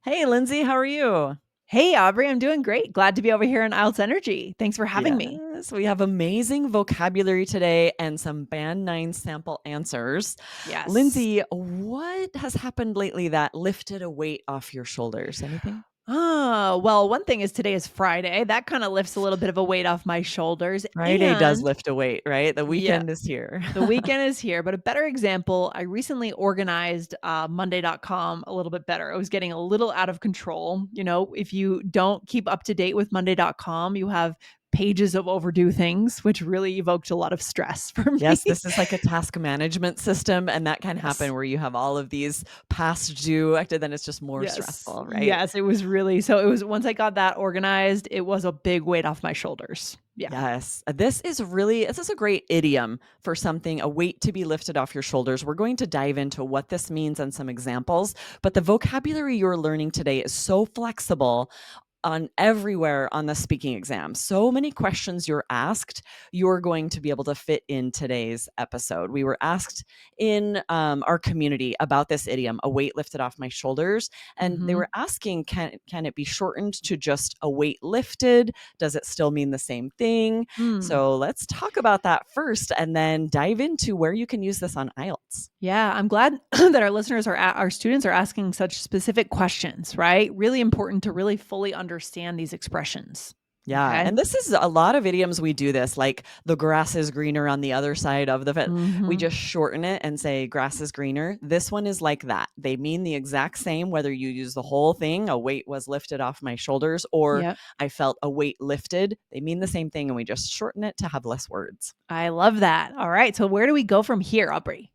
Hey, Lindsay, how are you? Hey, Aubrey, I'm doing great. Glad to be over here in IELTS Energy. Thanks for having me. Yes, we have amazing vocabulary today and some Band 9 sample answers. Yes. Lindsay, what has happened lately that lifted a weight off your shoulders? Anything? Well, one thing is today is Friday. That kind of lifts a little bit of a weight off my shoulders. Friday does And lift a weight, right? The yeah, weekend is here. the weekend is here. But a better example, I recently organized Monday.com a little bit better. I was getting a little out of control. If you don't keep up to date with Monday.com, you have pages of overdue things, which really evoked a lot of stress for me. Yes, this is like a task management system, and that can happen Yes. where you have all of these past due, and then it's just more Yes. stressful, right? Yes, it was really so it was once I got that organized, it was a big weight off my shoulders. Yeah. Yes. This is a great idiom for something, a weight to be lifted off your shoulders. We're going to dive into what this means and some examples, but the vocabulary you're learning today is so flexible on everywhere on the speaking exam. So many questions you're asked, you're going to be able to fit in today's episode. We were asked in our community about this idiom, a weight lifted off my shoulders. And they Mhm. were asking, can it be shortened to just a weight lifted? Does it still mean the same thing? Mm. So let's talk about that first and then dive into where you can use this on IELTS. Yeah, I'm glad that our students are asking such specific questions, right? Really important to really fully understand these expressions. Yeah, Okay? and this is a lot of idioms we do this, like the grass is greener on the other side of the fence. We Mhm. just shorten it and say grass is greener. This one is like that. They mean the exact same whether you use the whole thing, a weight was lifted off my shoulders, or Yep. I felt a weight lifted. They mean the same thing and we just shorten it to have less words. I love that. All right, so where do we go from here, Aubrey?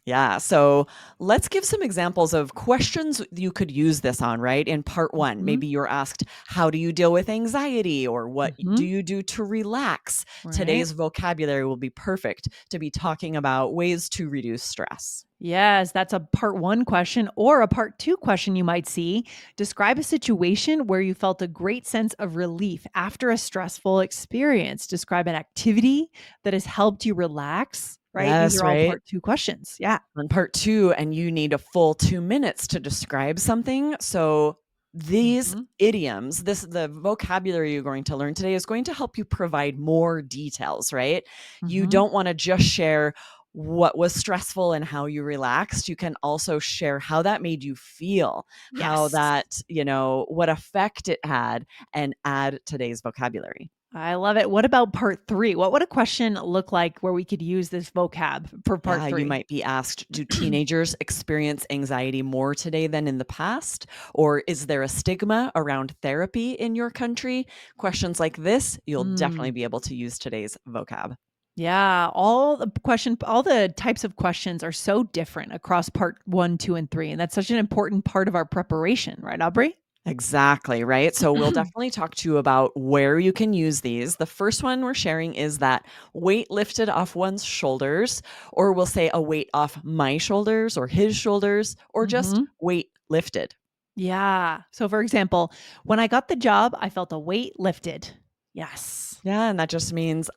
Yeah. So let's give some examples of questions you could use this on, right? In part one, Mhm. maybe you're asked, how do you deal with anxiety? Or what do Mhm. you do to relax? Right? Today's vocabulary will be perfect to be talking about ways to reduce stress. Yes, that's a part 1 question or a part 2 question you might see. Describe a situation where you felt a great sense of relief after a stressful experience. Describe an activity that has helped you relax, right? These Yes, are all right. part 2 questions. Yeah. On part two, and you need a full 2 minutes to describe something. So these Mhm. idioms, the vocabulary you're going to learn today is going to help you provide more details, right? You Mhm. don't want to just share what was stressful and how you relaxed. You can also share how that made you feel, how Yes. that, what effect it had, and add today's vocabulary. I love it. What about part 3? What would a question look like where we could use this vocab for Yeah, part you 3? might be asked, do teenagers experience anxiety more today than in the past? Or is there a stigma around therapy in your country? Questions like this, you'll definitely Mm. be able to use today's vocab. Yeah, all the types of questions are so different across part 1, 2, and 3, and that's such an important part of our preparation, right, Aubrey? Exactly, right? So we'll definitely talk to you about where you can use these. The first one we're sharing is that weight lifted off one's shoulders, or we'll say a weight off my shoulders or his shoulders, or just Mhm. weight lifted. Yeah. So, for example, when I got the job, I felt a weight lifted. Yes. Yeah, and that just means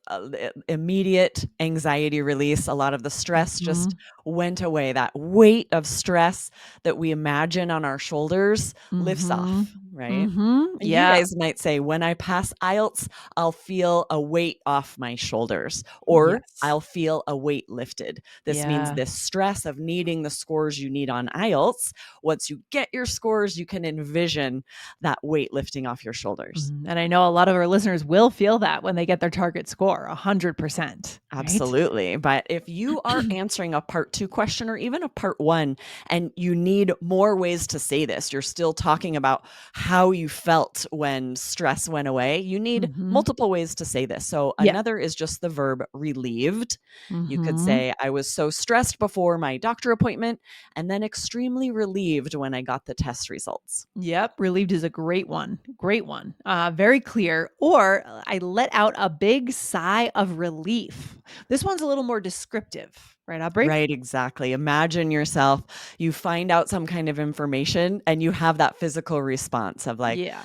immediate anxiety release. A lot of the stress just Mhm. went away. That weight of stress that we imagine on our shoulders lifts Mhm. off, right? Mhm. You Yeah. guys might say, when I pass IELTS, I'll feel a weight off my shoulders, or Yes. I'll feel a weight lifted. This means Yeah. this stress of needing the scores you need on IELTS. Once you get your scores, you can envision that weight lifting off your shoulders. And I know a lot of our listeners will feel that when they get their target score, 100%, right? Absolutely. But if you are answering a part two question or even a part one, and you need more ways to say this, you're still talking about how you felt when stress went away, you need Mhm. multiple ways to say this. So Yeah. another is just the verb relieved. You could Mhm. say, I was so stressed before my doctor appointment, and then extremely relieved when I got the test results. Yep, relieved is a great one. Great one. Very clear. Or I let out a big sigh of relief. This one's a little more descriptive, right, Aubrey? Right, exactly. Imagine yourself, you find out some kind of information and you have that physical response of like, Yeah.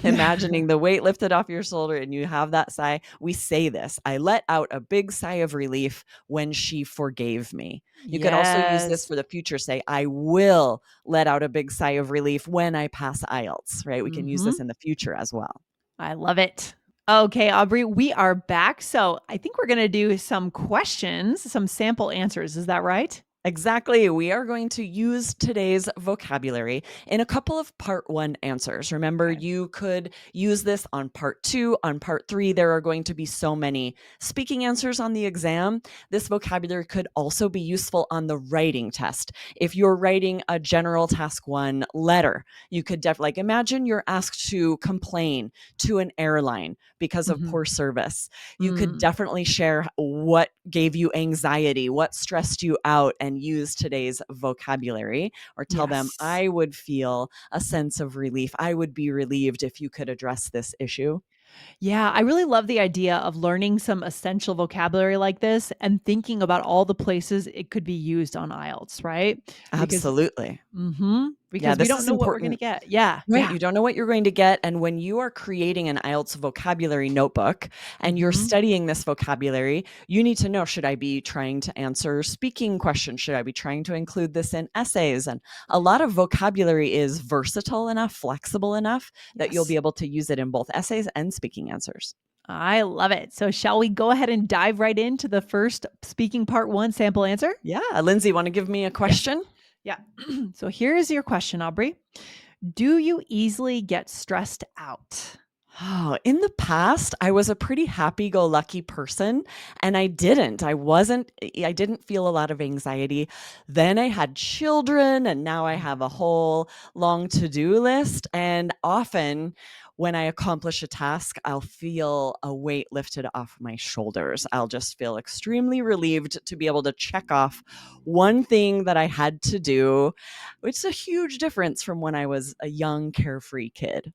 Imagining the weight lifted off your shoulder and you have that sigh. We say this, I let out a big sigh of relief when she forgave me. You could also use this Yes. for the future. Say, I will let out a big sigh of relief when I pass IELTS, right? We can use this Mhm. in the future as well. I love it. Okay, Aubrey, we are back. So I think we're going to do some questions, some sample answers. Is that right? Exactly. We are going to use today's vocabulary in a couple of part one answers. Remember, Okay. you could use this on part two, on part three. There are going to be so many speaking answers on the exam. This vocabulary could also be useful on the writing test. If you're writing a general task one letter, you could definitely, like, imagine you're asked to complain to an airline because of Mhm. poor service. You could Mm. definitely share what gave you anxiety, what stressed you out, and use today's vocabulary, or tell them, Yes. I would feel a sense of relief. I would be relieved if you could address this issue. Yeah, I really love the idea of learning some essential vocabulary like this and thinking about all the places it could be used on IELTS, right? Because Absolutely. Yeah, because we this don't is know what we're going to important. get. Yeah, Right, yeah. you don't know what you're going to get, and when you are creating an IELTS vocabulary notebook and you're Mhm. studying this vocabulary, you need to know, should I be trying to answer speaking questions? Should I be trying to include this in essays? And a lot of vocabulary is versatile enough, flexible enough that you'll be Yes. able to use it in both essays and speaking answers. I love it. So shall we go ahead and dive right into the first speaking part 1 sample answer? Yeah, Lindsay, want to give me a Yeah. question? Yeah. So here is your question, Aubrey. Do you easily get stressed out? Oh, in the past, I was a pretty happy-go-lucky person, and I didn't feel a lot of anxiety. Then I had children, and now I have a whole long to-do list, and often when I accomplish a task, I'll feel a weight lifted off my shoulders. I'll just feel extremely relieved to be able to check off one thing that I had to do, which is a huge difference from when I was a young, carefree kid.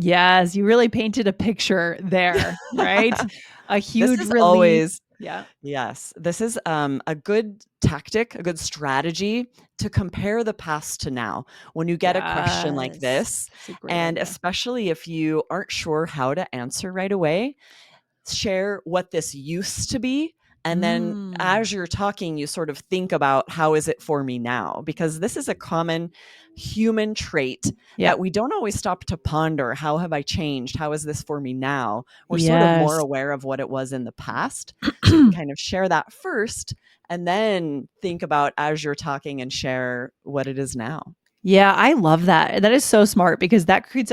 Yes, you really painted a picture there, right? A This huge is relief. always Yeah. Yes, this is, a good tactic, a good strategy to compare the past to now. When you get a question like Yes. this, It's a great and idea. especially if you aren't sure how to answer right away, share what this used to be, and then Mm. as you're talking, you sort of think about, how is it for me now? Because this is a common human trait Yeah. that we don't always stop to ponder. How have I changed? How is this for me now? We're sort of more Yes. aware of what it was in the past. So you can kind of share that first, and then think about, as you're talking, and share what it is now. Yeah, I love that. That is so smart because that creates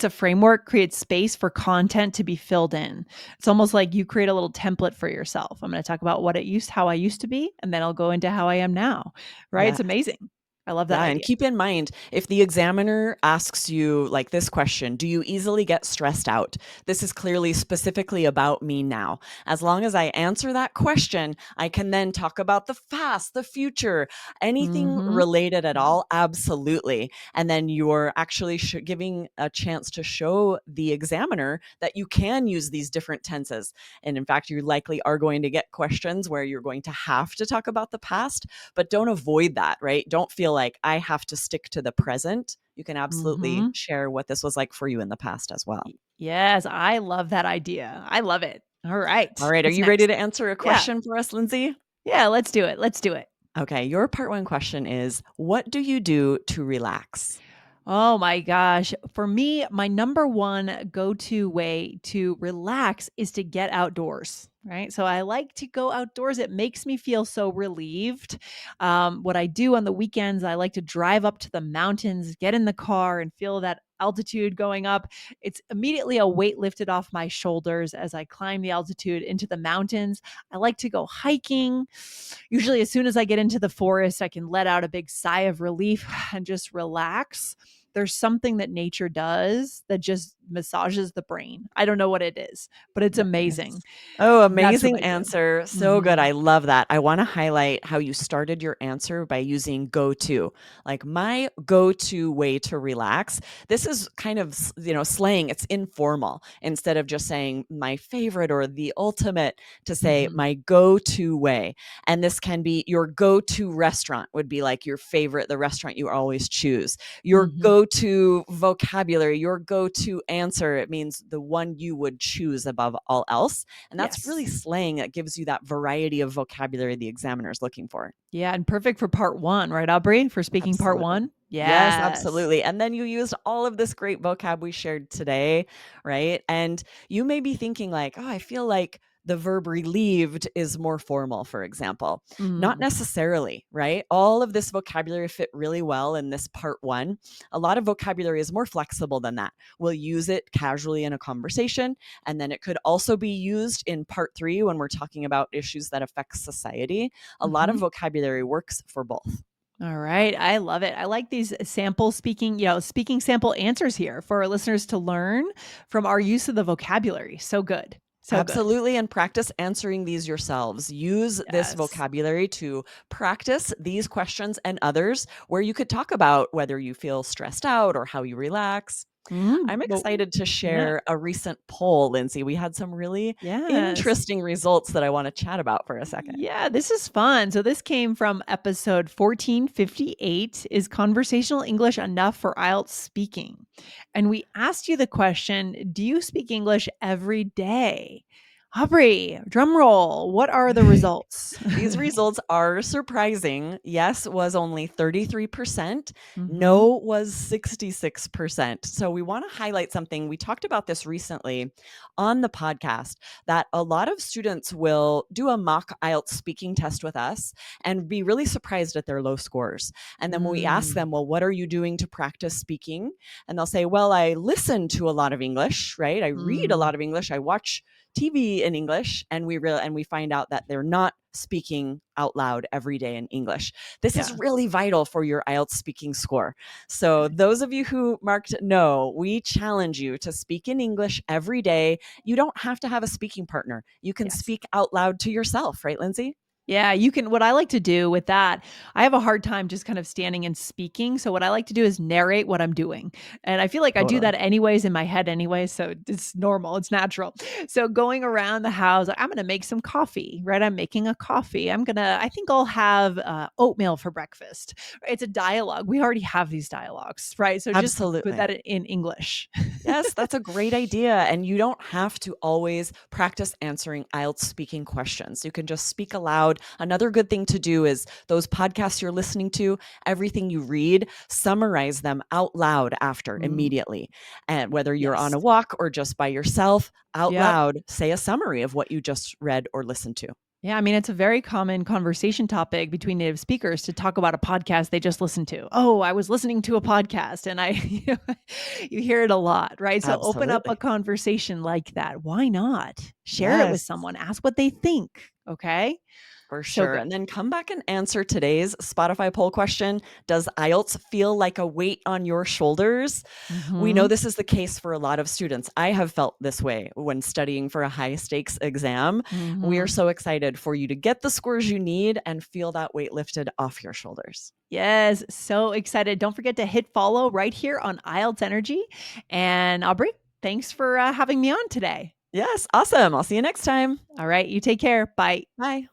a framework, creates space for content to be filled in. It's almost like you create a little template for yourself. I'm going to talk about how I used to be, and then I'll go into how I am now. Right? It's Yeah. amazing. I love that Yeah, and idea. keep in mind, if the examiner asks you like this question, do you easily get stressed out? This is clearly specifically about me now. As long as I answer that question, I can then talk about the past, the future, anything Mhm. related at all. Absolutely. And then you're actually giving a chance to show the examiner that you can use these different tenses. And in fact, you likely are going to get questions where you're going to have to talk about the past, but don't avoid that, right? Don't feel like I have to stick to the present. You can absolutely Mhm. share what this was like for you in the past as well. Yes, I love that idea. I love it. All All right. right. Are What's you ready next? to answer a Yeah. question for us, Lindsay? Yeah, let's do it. Let's do it. Okay. Your part one question is, what do you do to relax? Oh my gosh. For me, my number one go to way to relax is to get outdoors. Right. So I like to go outdoors. It makes me feel so relieved. What I do on the weekends, I like to drive up to the mountains, get in the car, and feel that altitude going up. It's immediately a weight lifted off my shoulders as I climb the altitude into the mountains. I like to go hiking. Usually, as soon as I get into the forest, I can let out a big sigh of relief and just relax. There's something that nature does that just massages the brain. I don't know what it is, but it's Nice. amazing. Oh, That's what amazing I do. answer. So good. Mhm. I love that. I want to highlight how you started your answer by using go to. Like my go to way to relax. This is kind of, slang. It's informal. Instead of just saying my favorite or the ultimate, to say Mhm. my go to way. And this can be your go to restaurant, would be like your favorite, the restaurant you always choose. Your Mhm. go to vocabulary, your go to answer. It means the one you would choose above all else. And that's really Yes. slang that gives you that variety of vocabulary the examiner is looking for. Yeah, and perfect for part 1, right, Aubrey? For speaking part Absolutely. 1? Yes, Yes. absolutely. And then you used all of this great vocab we shared today, right? And you may be thinking, like, oh, I feel like the verb relieved is more formal, for example. Not Mm. necessarily, right? All of this vocabulary fit really well in this part one. A lot of vocabulary is more flexible than that. We'll use it casually in a conversation. And then it could also be used in part three when we're talking about issues that affect society. A lot of Mhm. vocabulary works for both. All right, I love it. I like these sample speaking, speaking sample answers here for our listeners to learn from our use of the vocabulary. So good. So good. Absolutely. And practice answering these yourselves. Use this Yes. vocabulary to practice these questions and others where you could talk about whether you feel stressed out or how you relax. I'm Well, excited to yeah. share a recent poll, Lindsay. We had some really Yes. interesting results that I want to chat about for a second. Yeah, this is fun. So this came from episode 1458. Is conversational English enough for IELTS speaking? And we asked you the question, do you speak English every day? Aubrey, drum roll. What are the results? These results are surprising. Yes was only 33%, Mhm. no was 66%. So we want to highlight something. We talked about this recently on the podcast, that a lot of students will do a mock IELTS speaking test with us and be really surprised at their low scores. And then when we ask Mm, them, well, what are you doing to practice speaking? And they'll say, well, I listen to a lot of English, right? I read a mm, lot of English. I watch TV in English, and we find out that they're not speaking out loud every day in English. This is yeah. really vital for your IELTS speaking score. So Okay. those of you who marked no, we challenge you to speak in English every day. You don't have to have a speaking partner. You can Yes. speak out loud to yourself, right, Lindsay? Yeah, you can what I like to do with that, I have a hard time just kind of standing and speaking, so what I like to do is narrate what I'm doing, and I feel like I do Totally. that anyways in my head anyway, so it's normal, it's natural. So going around the house, I'm gonna make some coffee, right? I'm making a coffee. I think I'll have, oatmeal for breakfast. It's a dialogue. We already have these dialogues, right? So just put Absolutely. that in English. Yes, that's a great idea. And you don't have to always practice answering IELTS speaking questions. You can just speak aloud. Another good thing to do is those podcasts you're listening to, everything you read, summarize them out loud after Mm, immediately. And whether you're on yes. a walk or just by yourself, out Yep. loud, say a summary of what you just read or listened to. Yeah, I mean, it's a very common conversation topic between native speakers to talk about a podcast they just listened to. Oh, I was listening to a podcast and you hear it a lot, right? So open up a Absolutely. conversation like that. Why not? Share it with Yes. someone, ask what they think. Okay. For So sure. good. And then come back and answer today's Spotify poll question. Does IELTS feel like a weight on your shoulders? We know Hmm. this is the case for a lot of students. I have felt this way when studying for a high stakes exam. We are Hmm. so excited for you to get the scores you need and feel that weight lifted off your shoulders. Yes. So excited. Don't forget to hit follow right here on IELTS Energy. And Aubrey, thanks for having me on today. Yes, awesome. I'll see you next time. All right. You take care. Bye. Bye.